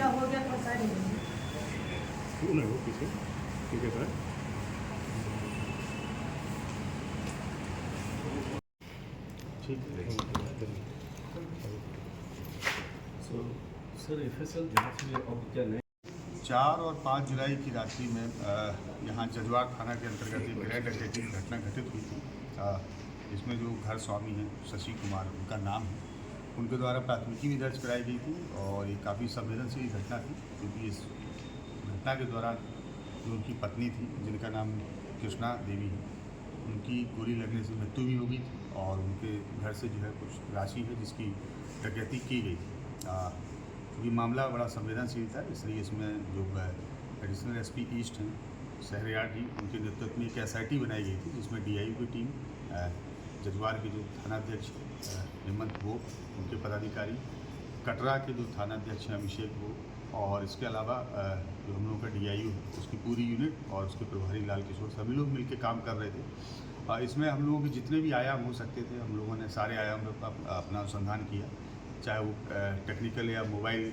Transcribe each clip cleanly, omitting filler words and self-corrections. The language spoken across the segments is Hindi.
मेरा हो गया तो सारी कौन है वो पीछे ठीक है सर ठीक है सर एफएसएल जांच में अब क्या नए 4 और 5 जुलाई की रात्रि में यहाँ जजवार थाना के अंतर्गत एक गृह डकैती की घटना घटित हुई थी, जिसमें जो घर स्वामी हैं शशि कुमार उनका नाम है, उनके द्वारा प्राथमिकी भी दर्ज कराई गई थी और ये काफ़ी संवेदनशील घटना थी क्योंकि इस घटना के दौरान जो उनकी पत्नी थी जिनका नाम कृष्णा देवी है, उनकी गोली लगने से मृत्यु भी हो गई थी और उनके घर से जो है कुछ राशि है जिसकी डकैती की गई थी। ये मामला बड़ा संवेदनशील था, इसलिए इसमें जो एडिशनल एसपी ईस्ट हैं शहरयार जी, उनके नेतृत्व में एक एसआईटी बनाई गई थी जिसमें डीआईयू की टीम, जजवार के जो थानाध्यक्ष हेमंत वो, उनके पदाधिकारी, कटरा के जो थानाध्यक्ष हैं अभिषेक वो, और इसके अलावा जो हम लोगों का डीआईयू है उसकी पूरी यूनिट और उसके प्रभारी लाल किशोर, सभी लोग मिलकर काम कर रहे थे। इसमें हम लोगों के जितने भी आयाम हो सकते थे हम लोगों ने सारे आयाम पर अपना अनुसंधान किया, चाहे वो टेक्निकल या मोबाइल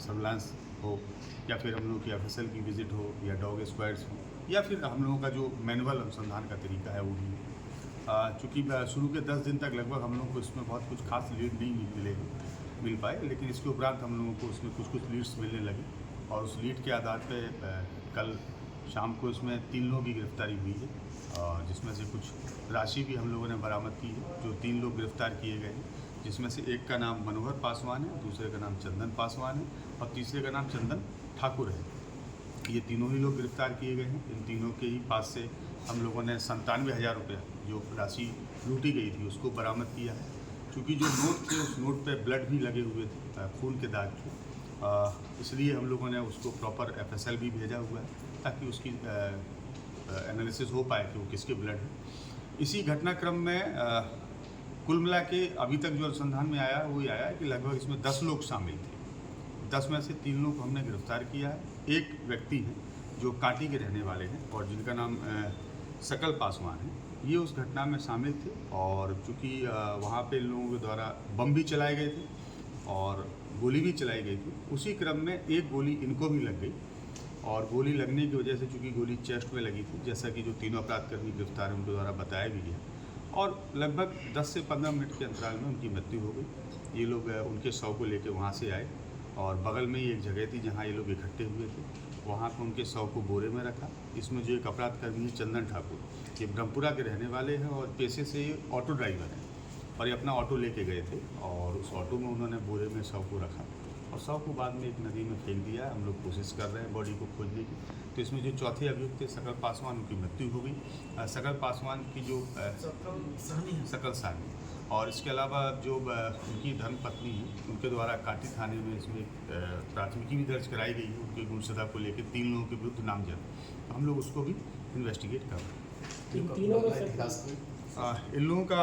सर्विलांस हो या फिर हम लोगों की एफएसएल की विज़िट हो या डॉग स्क्वाड्स हो या फिर हम लोगों का जो मैनुअल अनुसंधान का तरीका है वो भी। चूँकि शुरू के 10 दिन तक लगभग हम लोगों को इसमें बहुत कुछ खास लीड नहीं मिल पाए, लेकिन इसके उपरांत हम लोगों को इसमें कुछ लीड्स मिलने लगे और उस लीड के आधार पर कल शाम को इसमें 3 लोगों की गिरफ्तारी हुई है, जिसमें से कुछ राशि भी हम लोगों ने बरामद की है। जो 3 लोग गिरफ्तार किए गए हैं जिसमें से एक का नाम मनोहर पासवान है, दूसरे का नाम चंदन पासवान है और तीसरे का नाम चंदन ठाकुर है। ये तीनों ही लोग गिरफ्तार किए गए हैं। इन तीनों के ही पास से हम लोगों ने 97,000 रुपये जो राशि लूटी गई थी उसको बरामद किया है। चूँकि जो नोट थे उस नोट पे ब्लड भी लगे हुए थे, खून के दाग थे, इसलिए हम लोगों ने उसको प्रॉपर एफएसएल भी भेजा हुआ है ताकि उसकी एनालिसिस हो पाए कि वो किसके ब्लड है। इसी घटनाक्रम में कुल मिला के अभी तक जो अनुसंधान में आया वो ये आया है कि लगभग इसमें 10 लोग शामिल थे। 10 में से 3 लोग हमने गिरफ्तार किया है। एक व्यक्ति है जो कांटी के रहने वाले हैं और जिनका नाम सकल पासवान है, ये उस घटना में शामिल थे और चूँकि वहाँ पे लोगों के द्वारा बम भी चलाए गए थे और गोली भी चलाई गई थी। उसी क्रम में एक गोली इनको भी लग गई और गोली लगने की वजह से चूँकि गोली चेस्ट में लगी थी, जैसा कि जो तीनों अपराधकर्मी गिरफ्तार हैं उनके द्वारा बताया भी गया, और लगभग 10 से 15 मिनट के अंतराल में उनकी मृत्यु हो गई। ये लोग उनके शव को लेकर वहाँ से आए और बगल में ही एक जगह थी जहाँ ये लोग इकट्ठे हुए थे, वहाँ पर उनके शव को बोरे में रखा। इसमें जो एक अपराधकर्मी है चंदन ठाकुर, ये ब्रह्मपुरा के रहने वाले हैं और पेशे से ये ऑटो ड्राइवर हैं और ये अपना ऑटो लेके गए थे और उस ऑटो में उन्होंने बोरे में शव को रखा और शव को बाद में एक नदी में फेंक दिया। हम लोग कोशिश कर रहे हैं बॉडी को खोजने की। तो इसमें जो चौथे अभियुक्त थे सकल पासवान, उनकी मृत्यु हो गई। सकल पासवान की जो सकल साहनी और इसके अलावा जो उनकी धर्मपत्नी है उनके द्वारा काटी थाने में इसमें प्राथमिकी भी दर्ज कराई गई है उनकी गुमशुदा को लेकर 3 लोगों के विरुद्ध नामजद। तो हम लोग उसको भी इन्वेस्टिगेट कर रहे हैं। इन लोगों का